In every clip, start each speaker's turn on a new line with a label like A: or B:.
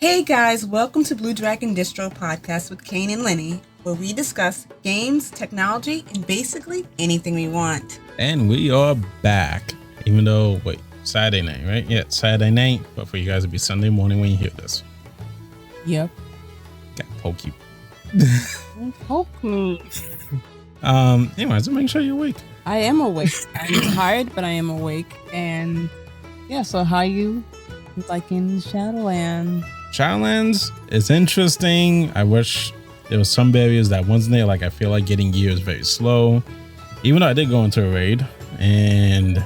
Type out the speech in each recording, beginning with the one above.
A: Hey guys, welcome to Blue Dragon Distro Podcast with Kane and Lynnee, where we discuss games, technology, and basically anything we want.
B: And we are back. Even though, Saturday night, right? Yeah, Saturday night. But for you guys, it'll be Sunday morning when you hear this.
A: Yep.
B: Got poke you.
A: Poke me.
B: Anyways, make sure you're awake.
C: I am awake. I'm tired, but I am awake. And yeah, so how you liking Shadowlands?
B: Shadowlands is interesting. I wish there was some barriers that wasn't there. Like, I feel like getting gear is very slow. Even though I did go into a raid, and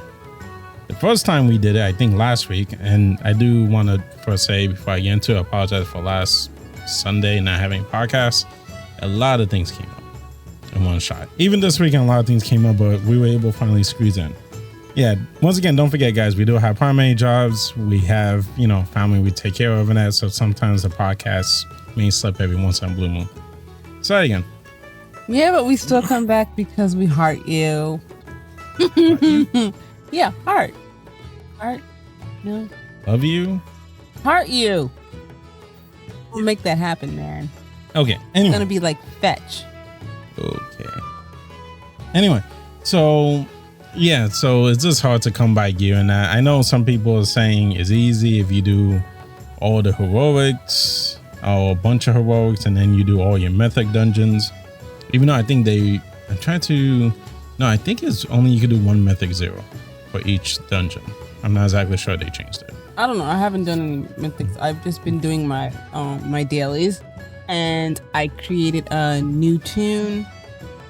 B: the first time we did it, I think last week, and I do want to first say before I get into it, I apologize for last Sunday not having a podcast. A lot of things came up in one shot. Even this weekend, a lot of things came up, but we were able to finally squeeze in. Yeah, once again, don't forget, guys, we do have primary jobs. We have, family we take care of and that. So sometimes the podcast may slip every once in a blue moon. Say it again.
C: Yeah, but we still come back because we heart you. Yeah, heart. No.
B: Love you.
C: Heart you. We'll make that happen, man.
B: Okay. Anyway.
C: It's gonna be like fetch.
B: Okay. Anyway, so it's just hard to come by gear and that. I know some people are saying it's easy if you do all the heroics or a bunch of heroics and then you do all your mythic dungeons. Even though I think I think it's only you can do one mythic 0 for each dungeon. I'm not exactly sure they changed it.
C: I don't know. I haven't done any mythics. I've just been doing my my dailies, and I created a new tune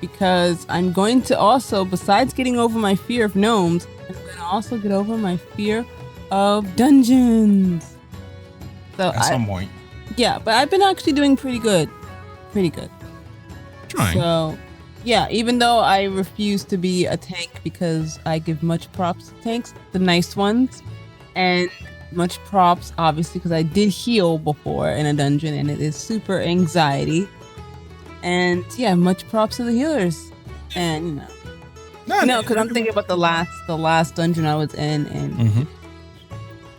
C: because I'm going to also, besides getting over my fear of gnomes, I'm going to also get over my fear of dungeons. So
B: At some point.
C: Yeah, but I've been actually doing pretty good.
B: Trying.
C: So, yeah, even though I refuse to be a tank because I give much props to tanks, the nice ones, and much props, obviously, because I did heal before in a dungeon, and it is super anxiety. And yeah, much props to the healers. And because I'm thinking about the last dungeon I was in, and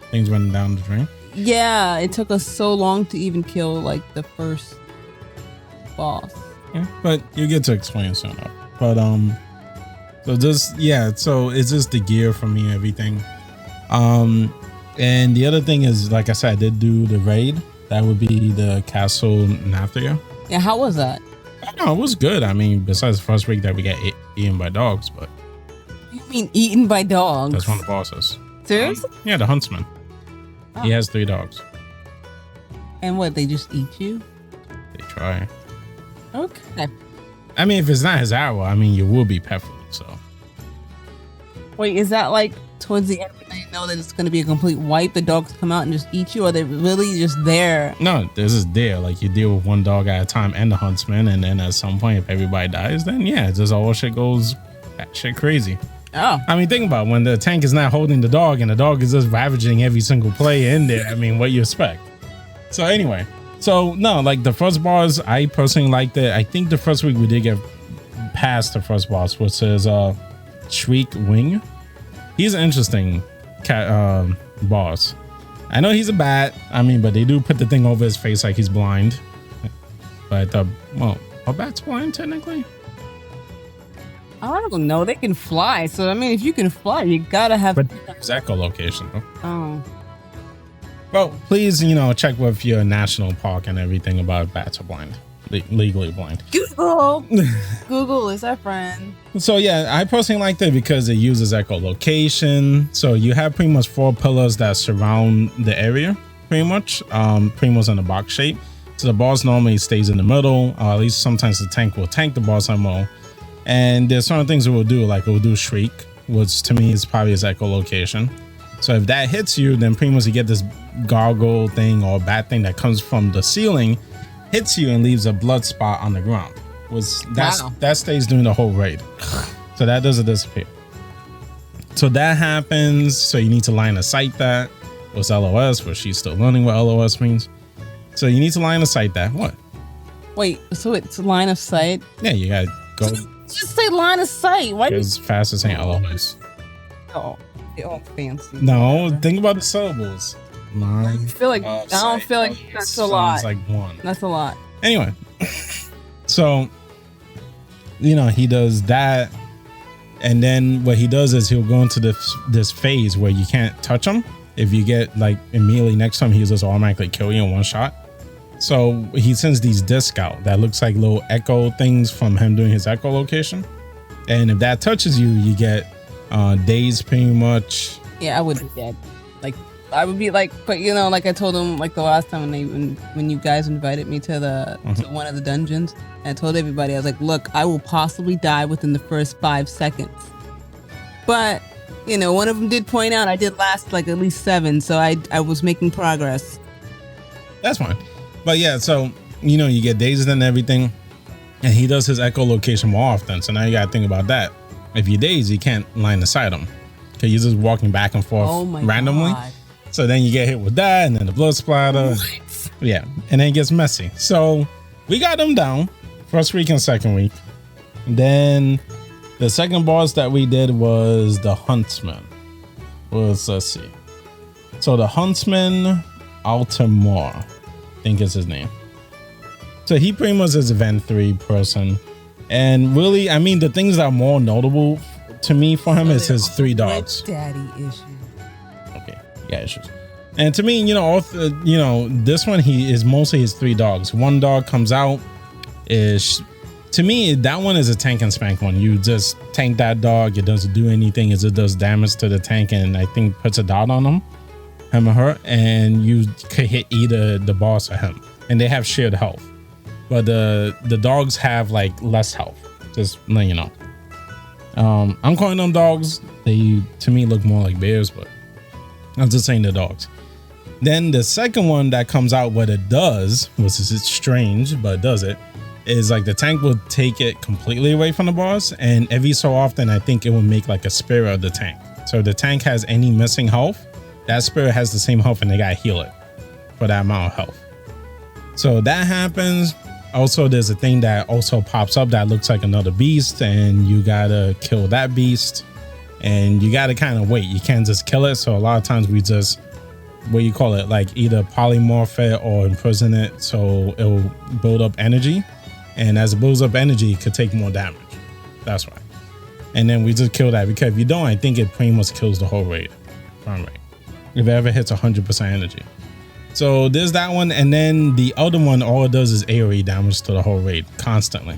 B: things went down the drain.
C: Yeah, it took us so long to even kill like the first boss.
B: Yeah, but you get to explain soon enough. But so it's just the gear for me, everything. And the other thing is, like I said, I did do the raid. That would be the Castle Nathria.
C: Yeah, how was that?
B: No, it was good. I mean, besides the first week that we got eaten by dogs, but
C: You mean eaten by dogs?
B: that's one of the bosses.
C: Seriously?
B: Yeah, the huntsman.
C: Oh.
B: He has 3 dogs.
C: And what, they just eat you?
B: They try.
C: Okay.
B: I mean, if it's not his hour, I mean, you will be pet food, so.
C: Wait, is that like towards the end when they know that it's going to be a complete wipe, the dogs come out and just eat you, or are they really just there?
B: No, this is there. Like, you deal with one dog at a time and the huntsman, and then at some point, if everybody dies, then yeah, just all shit goes batshit crazy.
C: Oh.
B: I mean, think about it. When the tank is not holding the dog and the dog is just ravaging every single player in there. I mean, what you expect? So anyway, no, like the first boss, I personally liked it. I think the first week we did get past the first boss, which is Shriek Wing. He's an interesting boss. I know he's a bat. I mean, but they do put the thing over his face like he's blind. But are bats blind technically?
C: I don't know. They can fly. So, I mean, if you can fly, you gotta have...
B: But there's echolocation, though.
C: Oh.
B: Well, please, check with your national park and everything about bats are blind. Legally blind.
C: Google is our friend.
B: So, yeah, I personally liked it because it uses echolocation. So, you have pretty much 4 pillars that surround the area, pretty much in a box shape. So, the boss normally stays in the middle, or at least sometimes the tank will tank the boss ammo. And there's certain things it will do, like it will do Shriek, which to me is probably its echolocation. So if that hits you, then pretty much you get this gargle thing or bat thing that comes from the ceiling, hits you and leaves a blood spot on the ground. That stays during the whole raid. So that doesn't disappear. So that happens. So you need to line of sight that. What's LOS? But she's still learning what LOS means. So you need to line of sight that. What?
C: Wait, so it's line of sight?
B: Yeah, you gotta go.
C: Just say line of sight. Why?
B: As fast as saying LOS.
C: Oh, they're all fancy.
B: No, think about the syllables. 9.
C: I feel like I don't feel like that's a lot.
B: Like 1.
C: That's a lot.
B: Anyway, so he does that, and then what he does is he'll go into this phase where you can't touch him. If you get like immediately next to him, he'll just automatically kill you in one shot. So he sends these discs out that looks like little echo things from him doing his echolocation, and if that touches you, you get dazed pretty much.
C: Yeah, I would be dead. Like I would be like, but like I told him like the last time when you guys invited me to to one of the dungeons, and I told everybody, I was like, look, I will possibly die within the first 5 seconds. But one of them did point out I did last like at least 7, so I was making progress. That's
B: fine. But yeah, so you get dazed and everything, and he does his echolocation more often. So now you gotta think about that. If you're dazed, you can't line of sight him because you're just walking back and forth randomly. God. So then you get hit with that, and then the blood splatter. What? Yeah, and then it gets messy. So we got him down first week and second week. Then the second boss that we did was the Huntsman. Let's see. So the Huntsman Altamore, I think is his name. So he pretty much is a Ven 3 person. And really, I mean, the things that are more notable to me for him is his 3 dogs.
C: Daddy issues.
B: Okay, yeah, issues. And to me, this one, he is mostly his 3 dogs. One dog comes out is, to me, that one is a tank and spank one. You just tank that dog. It doesn't do anything. It does damage to the tank, and I think puts a dot on him or her, and you could hit either the boss or him. And they have shared health. But the dogs have like less health. Just let you know. I'm calling them dogs. They to me look more like bears, but I'm just saying the dogs. Then the second one that comes out, what it does, which is strange, but it does it, is like the tank will take it completely away from the boss, and every so often I think it will make like a spirit of the tank. So if the tank has any missing health, that spirit has the same health, and they gotta heal it for that amount of health. So that happens. Also, there's a thing that also pops up that looks like another beast, and you gotta kill that beast, and you gotta kind of wait. You can't just kill it. So a lot of times we just, like either polymorph it or imprison it, so it will build up energy, and as it builds up energy, it could take more damage. That's why. And then we just kill that, because if you don't, I think it pretty much kills the whole raid. If it ever hits 100% energy. So there's that one, and then the other one, all it does is AoE damage to the whole raid constantly.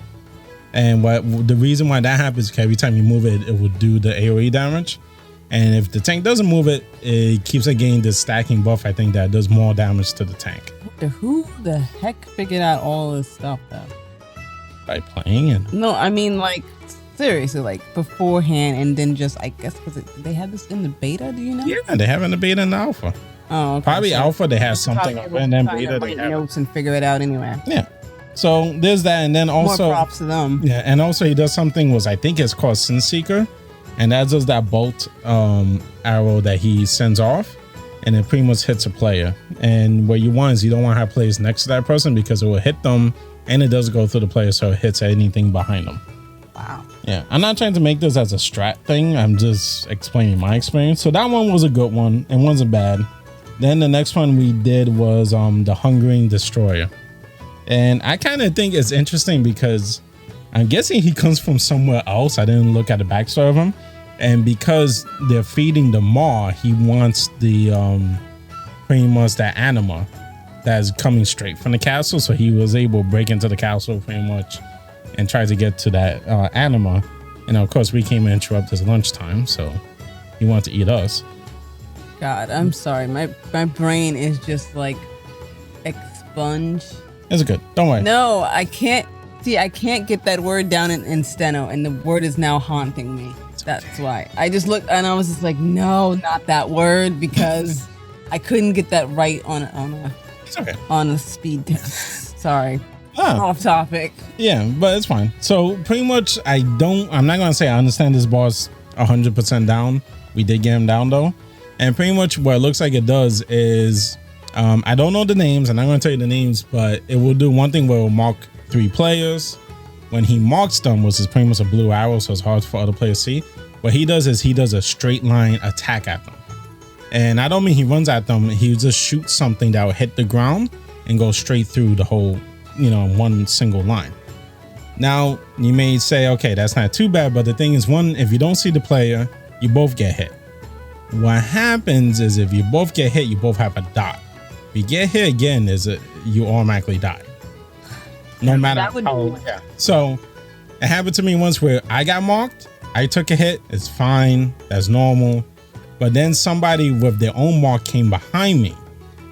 B: And the reason why that happens is because every time you move it, it will do the AoE damage. And if the tank doesn't move it, it keeps it getting this stacking buff, I think, that does more damage to the tank.
C: Who the heck figured out all this stuff though?
B: By playing it.
C: No, I mean like seriously, like beforehand, and then just I guess because they had this in the beta. Do you know?
B: Yeah, they have it in the beta and the alpha.
C: Oh, okay.
B: Probably alpha they have something up, and then beta they have
C: notes and figure it out anyway.
B: Yeah. So there's that, and then also
C: more props to them.
B: Yeah, and also he does something I think it's called Sin Seeker, and that does that bolt arrow that he sends off, and it pretty much hits a player. And what you want is you don't want to have players next to that person, because it will hit them, and it does go through the player, so it hits anything behind them.
C: Wow.
B: Yeah, I'm not trying to make this as a strat thing. I'm just explaining my experience. So that one was a good one, and wasn't bad. Then the next one we did was the Hungering Destroyer. And I kind of think it's interesting because I'm guessing he comes from somewhere else. I didn't look at the backstory of him. And because they're feeding the maw, he wants the pretty much that anima that's coming straight from the castle. So he was able to break into the castle pretty much and try to get to that anima. And of course we came and interrupt his lunchtime, so he wanted to eat us.
C: God, I'm sorry. My brain is just like expunge.
B: It's good. Don't worry.
C: No, I can't. See, I can't get that word down in steno, and the word is now haunting me. That's why. I just looked, and I was just like, no, not that word, because I couldn't get that right on a speed test. Sorry. Off topic.
B: Yeah, but it's fine. So pretty much, I'm not going to say I understand this boss 100% down. We did get him down though. And pretty much what it looks like it does is, I don't know the names, and I'm going to tell you the names, but it will do one thing where it will mark 3 players. When he marks them, which is pretty much a blue arrow, so it's hard for other players to see, what he does is he does a straight line attack at them. And I don't mean he runs at them. He just shoots something that will hit the ground and go straight through the whole, one single line. Now, you may say, okay, that's not too bad. But the thing is, one, if you don't see the player, you both get hit. What happens is if you both get hit, you both have a dot. If you get hit again, you automatically die. No matter how. Yeah. So it happened to me once where I got marked. I took a hit. It's fine. That's normal. But then somebody with their own mark came behind me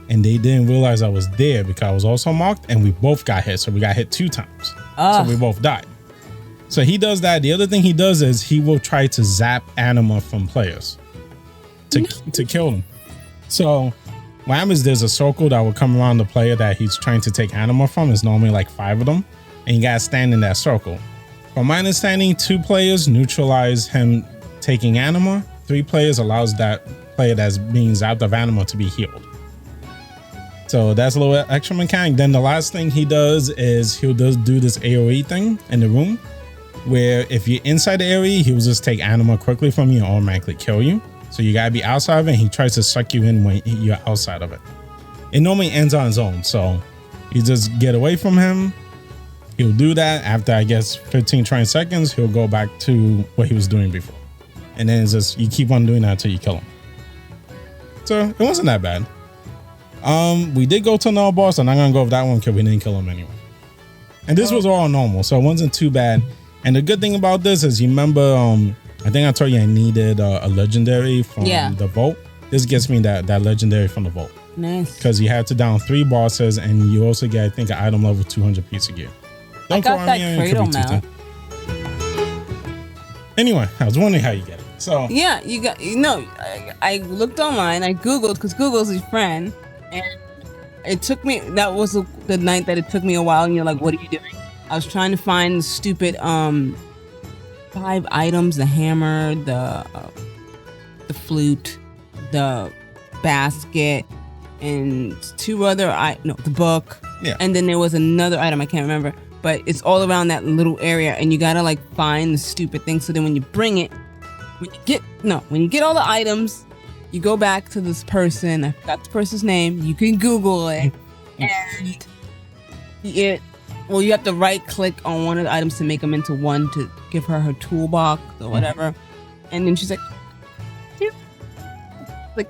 B: and they didn't realize I was there because I was also marked, and we both got hit. So we got hit 2 times. So we both died. So he does that. The other thing he does is he will try to zap anima from players to kill them. So what happens, there's a circle that will come around the player that he's trying to take anima from. It's normally like 5 of them. And you got to stand in that circle. From my understanding, 2 players neutralize him taking anima. 3 players allows that player that's being zapped of anima to be healed. So that's a little extra mechanic. Then the last thing he does is he'll do this AoE thing in the room, where if you're inside the area, he'll just take anima quickly from you and automatically kill you. So you gotta be outside of it. And he tries to suck you in when you're outside of it. It normally ends on its own. So you just get away from him. He'll do that. After, I guess, 15, 20 seconds, he'll go back to what he was doing before. And then it's just, you keep on doing that until you kill him. So it wasn't that bad. We did go to another boss. I'm not gonna go with that one because we didn't kill him anyway. And this was all normal, so it wasn't too bad. And the good thing about this is, you remember, I think I told you I needed a legendary from the vault. This gets me that legendary from the vault.
C: Nice.
B: Because you had to down 3 bosses, and you also get, I think, an item level 200 piece of gear.
C: I got that cradle mount.
B: Anyway, I was wondering how you get it. So
C: yeah, I looked online. I googled, because Google's your friend, and it took me. That was the night that it took me a while. And you're like, "What are you doing?" I was trying to find the stupid 5 items: the hammer, the flute, the basket, and 2 other. The book.
B: Yeah.
C: And then there was another item I can't remember, but it's all around that little area, and you gotta like find the stupid thing. So then when you bring it, when you get all the items, you go back to this person. I forgot the person's name. You can Google it, and you have to right click on one of the items to make them into one to give her toolbox or whatever. And then she's like,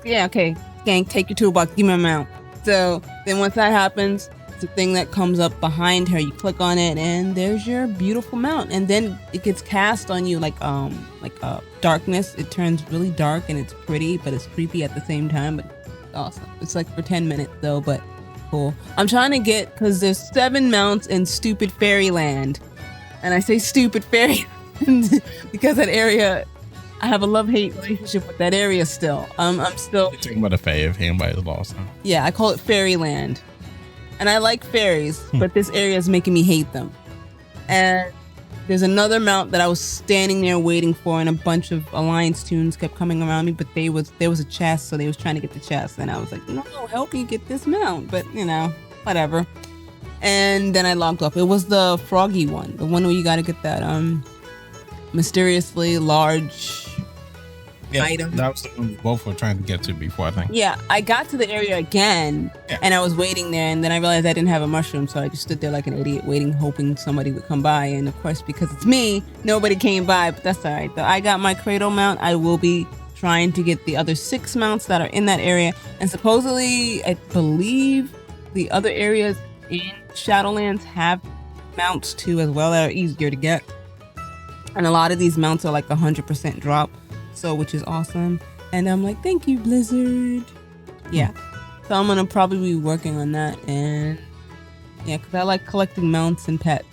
C: yeah, okay, gang, take your toolbox, give me a mount. So then once that happens, it's a thing that comes up behind her. You click on it, and there's your beautiful mount. And then it gets cast on you like darkness. It turns really dark, and it's pretty, but it's creepy at the same time. But it's awesome. It's like for 10 minutes though, but cool. I'm trying to get, because there's 7 mounts in stupid Fairyland, and I say stupid Fairyland because that area, I have a love-hate relationship with that area still. I'm still.
B: You're talking about a fae if anybody's lost, huh?
C: Yeah, I call it Fairyland. And I like fairies, but this area is making me hate them. And there's another mount that I was standing there waiting for, and a bunch of Alliance tunes kept coming around me, but there was a chest, so they was trying to get the chest. And I was like, no, help me get this mount. But, whatever. And then I logged off. It was the froggy one, the one where you got to get that mysteriously large item.
B: That was the one we both were trying to get to before, I think.
C: Yeah, I got to the area again, and I was waiting there, and then I realized I didn't have a mushroom, so I just stood there like an idiot waiting, hoping somebody would come by. And of course, because it's me, nobody came by, but that's all right. So I got my cradle mount. I will be trying to get the other 6 mounts that are in that area, and supposedly, I believe the other areas in Shadowlands have mounts too as well that are easier to get. And a lot of these mounts are like 100% drop. So, which is awesome. And I'm like, thank you, Blizzard. Yeah. So I'm going to probably be working on that. And yeah, because I like collecting mounts and pets.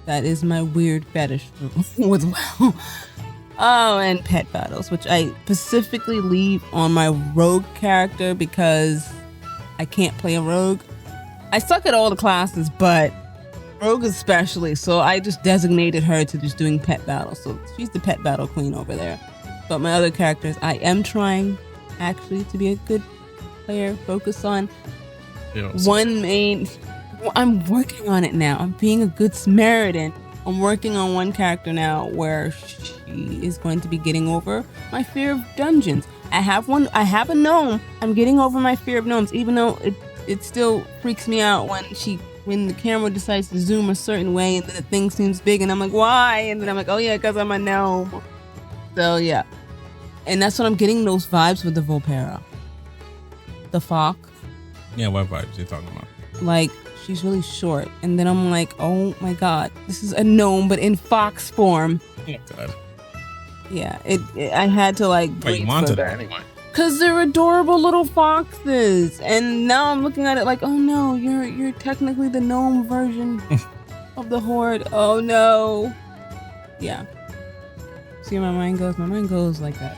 C: That is my weird fetish with WoW. Oh, and pet battles, which I specifically leave on my rogue character because I can't play a rogue. I suck at all the classes, but rogue especially. So I just designated her to just doing pet battles. So she's the pet battle queen over there. But my other characters, I am trying actually to be a good player. Focus on one main. I'm working on it now. I'm being a good Samaritan. I'm working on one character now where she is going to be getting over my fear of dungeons. I have one. I have a gnome. I'm getting over my fear of gnomes, even though it still freaks me out when the camera decides to zoom a certain way and then the thing seems big and I'm like, why? And then I'm like, oh yeah, because I'm a gnome. So yeah. And that's what I'm getting those vibes with the Volpera. The fox.
B: Yeah, what vibes are you talking about?
C: Like, she's really short. And then I'm like, oh my god, this is a gnome but in fox form.
B: Oh god.
C: Yeah, I had to like.
B: Wait, you wanted that anyway?
C: Cause they're adorable little foxes, and now I'm looking at it like, oh no, you're technically the gnome version of the horde. Oh no. Yeah. See where my mind goes? My mind goes like that.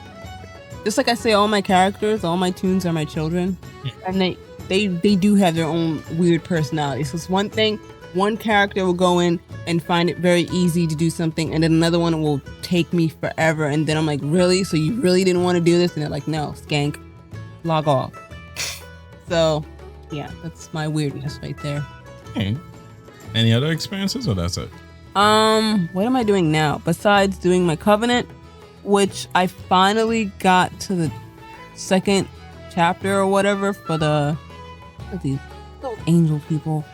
C: Just like I say, all my characters, all my toons are my children, and they do have their own weird personalities. So it's one thing. One character will go in and find it very easy to do something, and then another one will take me forever. And then I'm like, really? So you really didn't want to do this? And they're like, no, skank, log off. So, yeah, that's my weirdness right there.
B: Okay. Any other experiences, or that's it?
C: What am I doing now? Besides doing my covenant, which I finally got to the second chapter or whatever for these little angel people.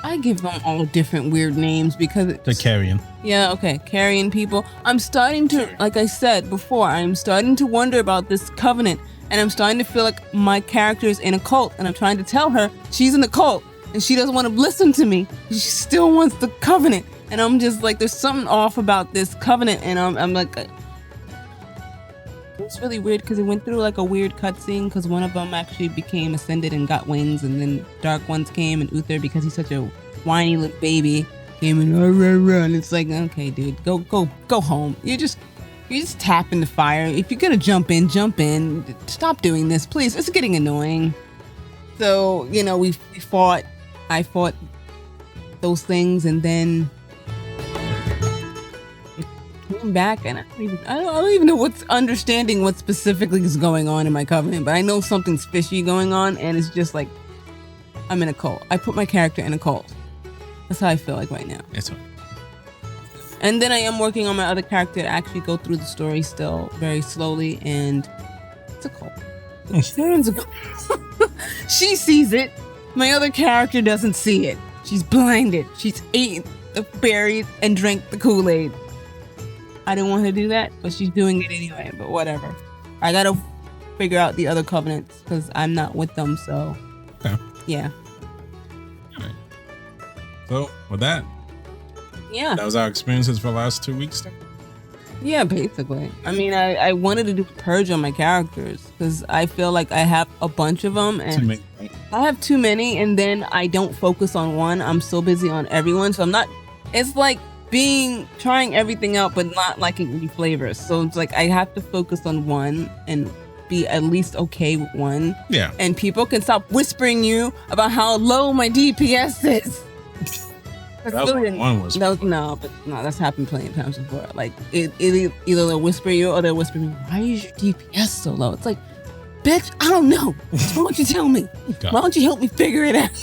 C: I give them all different weird names because
B: The carrion.
C: Yeah, okay. Carrion people. I'm starting to, like I said before, I'm starting to wonder about this covenant. And I'm starting to feel like my character is in a cult. And I'm trying to tell her she's in a cult. And she doesn't want to listen to me. She still wants the covenant. And I'm just like, there's something off about this covenant. And I'm like, it's really weird because it went through like a weird cutscene because one of them actually became ascended and got wings, and then Dark Ones came, and Uther, because he's such a whiny little baby, came and and it's like, okay, dude, go home. You're just tapping the fire. If you're gonna jump in. Stop doing this, please. It's getting annoying. So I fought those things, and then back, and I don't even know what's understanding what specifically is going on in my covenant, but I know something's fishy going on, and it's just like I'm in a cult. I put my character in a cult. That's how I feel like right now.
B: It's okay.
C: And then I am working on my other character to actually go through the story still very slowly, and it's a cult. Sharon's a cult. She sees it. My other character doesn't see it. She's blinded. She's eaten the berries and drank the Kool-Aid. I didn't want her to do that, but she's doing it anyway. But whatever. I gotta figure out the other covenants because I'm not with them. So,
B: okay.
C: Yeah.
B: All right. So with that,
C: yeah,
B: that was our experiences for the last 2 weeks.
C: Yeah, basically. I mean, I wanted to do a purge on my characters because I feel like I have a bunch of them, and I have too many, and then I don't focus on one. I'm so busy on everyone, so I'm not. It's like trying everything out but not liking any flavors. So it's like I have to focus on one and be at least okay with one.
B: Yeah.
C: And people can stop whispering you about how low my DPS is. That's happened plenty of times before. Like it either they'll whisper you or they'll whisper me, why is your DPS so low? It's like, bitch, I don't know. Why don't you tell me? Why don't you help me figure it out?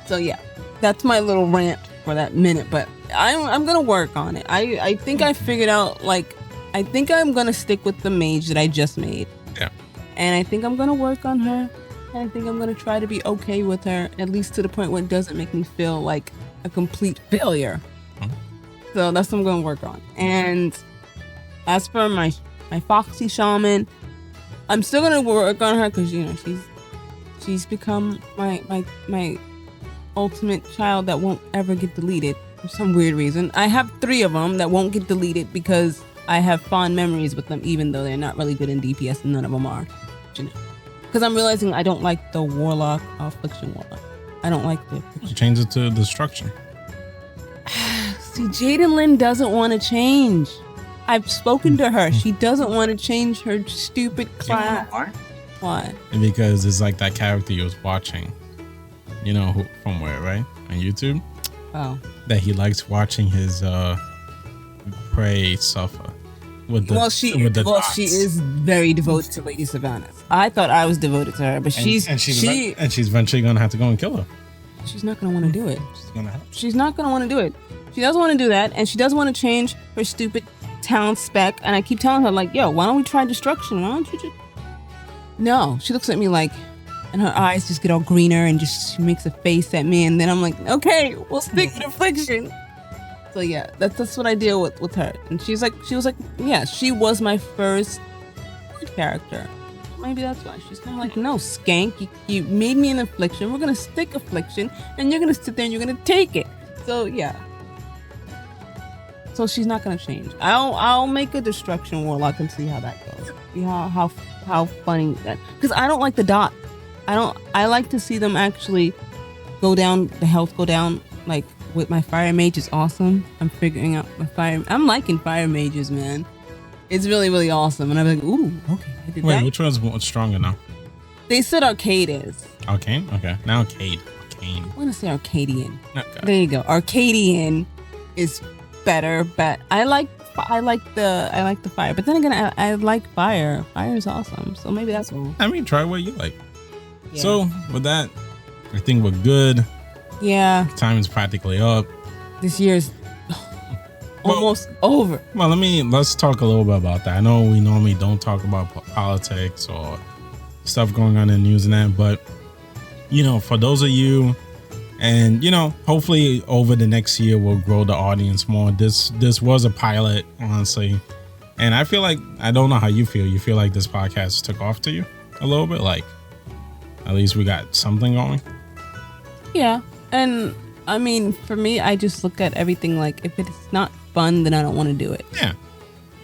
C: So yeah, that's my little rant for that minute, but I'm gonna work on it. I think I figured out, like, I think I'm gonna stick with the mage that I just made.
B: Yeah.
C: And I think I'm gonna work on her. And I think I'm gonna try to be okay with her, at least to the point where it doesn't make me feel like a complete failure. Mm-hmm. So that's what I'm gonna work on. And as for my Foxy Shaman, I'm still gonna work on her because she's become my ultimate child that won't ever get deleted for some weird reason. I have 3 of them that won't get deleted because I have fond memories with them, even though they're not really good in DPS, and none of them are. Because I'm realizing I don't like the Warlock, Affliction Warlock. I don't like the...
B: Change it to Destruction.
C: See, Jaden Lynn doesn't want to change. I've spoken to her. She doesn't want to change her stupid class. Why?
B: Because it's like that character you was watching. You know who, from where, right? On YouTube?
C: Oh.
B: That he likes watching his prey suffer. She
C: is very devoted to Lady Sylvanas. I thought I was devoted to her, but she's
B: eventually gonna have to go and kill her.
C: She's not gonna want to do it.
B: She's gonna have to.
C: She's not gonna want to do it. She doesn't want to do that, and she doesn't want to change her stupid talent spec, and I keep telling her like, yo, why don't we try destruction? Why don't you just... No, she looks at me like, and her eyes just get all greener and just she makes a face at me, and then I'm like, okay, we'll stick with affliction. So yeah, that's what I deal with her. And she was like, yeah, she was my first character. Maybe that's why she's kind of like, no, skank, you made me an affliction. We're gonna stick affliction, and you're gonna sit there and you're gonna take it. So yeah. So she's not gonna change. I'll make a destruction warlock and see how that goes. See how funny that, because I don't like the dot. I like to see them actually go down, the health go down. Like with my fire mage is awesome. I'm figuring out I'm liking fire mages, man. It's really, really awesome. And I'm like, ooh, okay, I did that.
B: Wait, which one's more stronger now?
C: They said arcade is.
B: Arcane? Okay. Now Arcane.
C: I want to say Arcadian.
B: Okay.
C: There you go. Arcadian is better, but I like the fire. But then again, I like fire. Fire is awesome. So maybe that's all.
B: I mean, try what you like.
C: Yeah.
B: So with that, I think we're good.
C: Yeah.
B: Time is practically up.
C: This year's almost over.
B: Well, let's talk a little bit about that. I know we normally don't talk about politics or stuff going on in the news and that, but for those of you, and hopefully over the next year we'll grow the audience more. This was a pilot, honestly, and I feel like, I don't know how you feel. You feel like this podcast took off to you a little bit, like at least we got something going.
C: Yeah, and I mean, for me, I just look at everything like, if it's not fun, then I don't want to do it.
B: Yeah.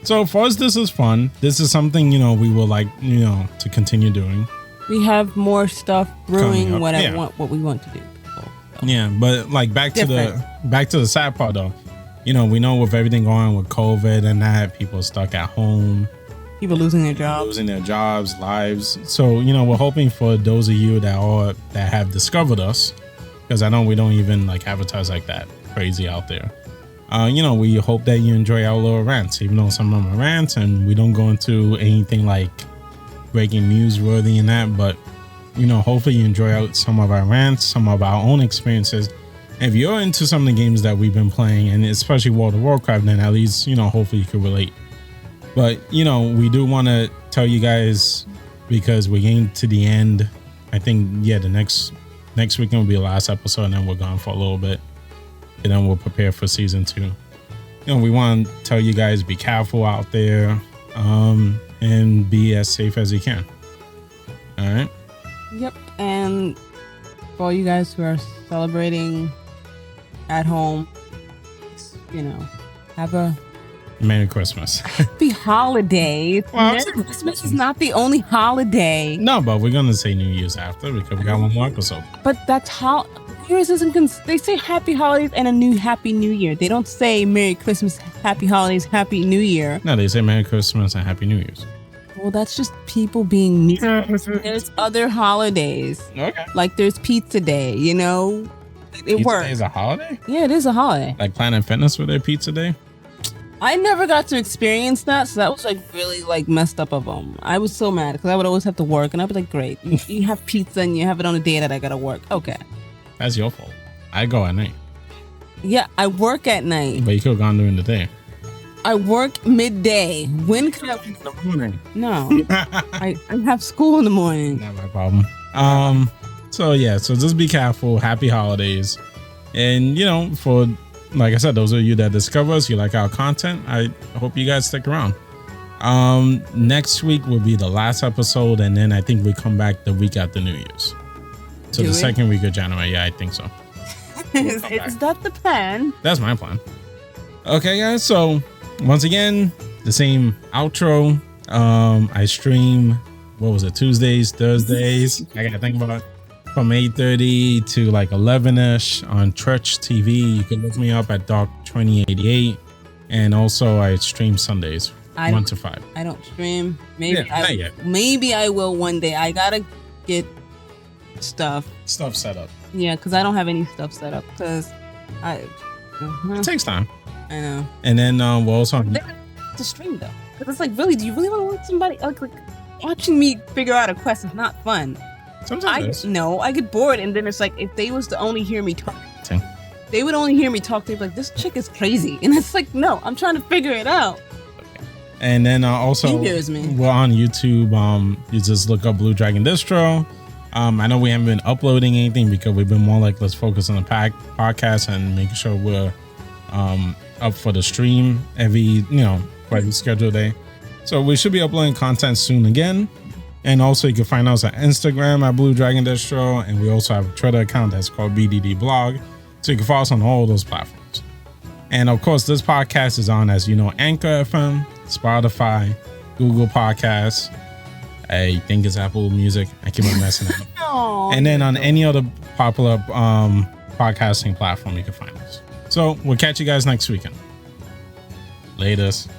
B: So for us, this is fun. This is something, we will like, to continue doing.
C: We have more stuff brewing, what we want to do. So.
B: Yeah, but like back to the sad part though. We know with everything going on with COVID and that, people stuck at home.
C: People losing their jobs,
B: lives. So, we're hoping for those of you that have discovered us, because I know we don't even like advertise like that crazy out there. We hope that you enjoy our little rants, even though some of them are rants and we don't go into anything like breaking news worthy in that. But, hopefully you enjoy out some of our rants, some of our own experiences. And if you're into some of the games that we've been playing, and especially World of Warcraft, then at least, hopefully you can relate. But, we do want to tell you guys, because we're getting to the end. I think, the next weekend will be the last episode, and then we're gone for a little bit. And then we'll prepare for season 2. We want to tell you guys, be careful out there, and be as safe as you can. All right.
C: Yep. And for all you guys who are celebrating at home, have a
B: Merry Christmas.
C: Happy holidays.
B: Well,
C: Christmas is not the only holiday.
B: No, but we're gonna say New Year's after, because we got one more episode.
C: But that's how New Year's isn't. They say Happy Holidays and a Happy New Year. They don't say Merry Christmas, Happy Holidays, Happy New Year.
B: No, they say Merry Christmas and Happy New Year's.
C: Well, that's just people being mean. There's other holidays.
B: Okay.
C: Like there's Pizza Day. It
B: Pizza
C: works.
B: Day is a holiday?
C: Yeah, it is a holiday.
B: Like Planet Fitness with their Pizza Day?
C: I never got to experience that, so that was like really like messed up of them. I was so mad because I would always have to work, and I'd be like, "Great, you have pizza and you have it on a day that I gotta work." Okay,
B: that's your fault. I go at night.
C: Yeah, I work at night.
B: But you could have gone during the day.
C: I work midday. When could I?
B: In the morning.
C: No, I have school in the morning.
B: Not my problem. So just be careful. Happy holidays, and for. Like I said, those of you that discover us, you like our content, I hope you guys stick around. Next week will be the last episode, and then I think we come back the week after New Year's. So the second week of January. Yeah, I think so.
C: Is that the plan?
B: That's my plan. Okay, guys. So once again, the same outro. I stream, Tuesdays, Thursdays. I gotta think about it. From 8:30 to like 11ish on Trutch TV. You can look me up at Dark2088, and also I stream Sundays 1 to 5.
C: I don't stream. Maybe
B: not yet.
C: Maybe I will one day. I gotta get stuff
B: set up.
C: Yeah, because I don't have any stuff set up. Because
B: it takes time.
C: I know.
B: And then we'll also
C: to stream though. Because it's like, really, do you really want to watch somebody like watching me figure out a quest is not fun.
B: Sometimes
C: I get bored, and then it's like, if they was to only hear me talk, they would only hear me talk. They'd be like, this chick is crazy. And it's like, no, I'm trying to figure it out.
B: And then also
C: Here's me.
B: we're on YouTube. You just look up Blue Dragon Distro. I know we haven't been uploading anything because we've been more like, let's focus on the podcast and making sure we're up for the stream every scheduled day. So we should be uploading content soon again. And also you can find us on Instagram at Blue Dragon Distro, and we also have a Twitter account that's called BDD Blog. So you can follow us on all those platforms. And of course, this podcast is on, as you know, Anchor FM, Spotify, Google Podcasts. I think it's Apple Music. I keep on messing up. And then on any other popular podcasting platform, you can find us. So we'll catch you guys next weekend. Latest.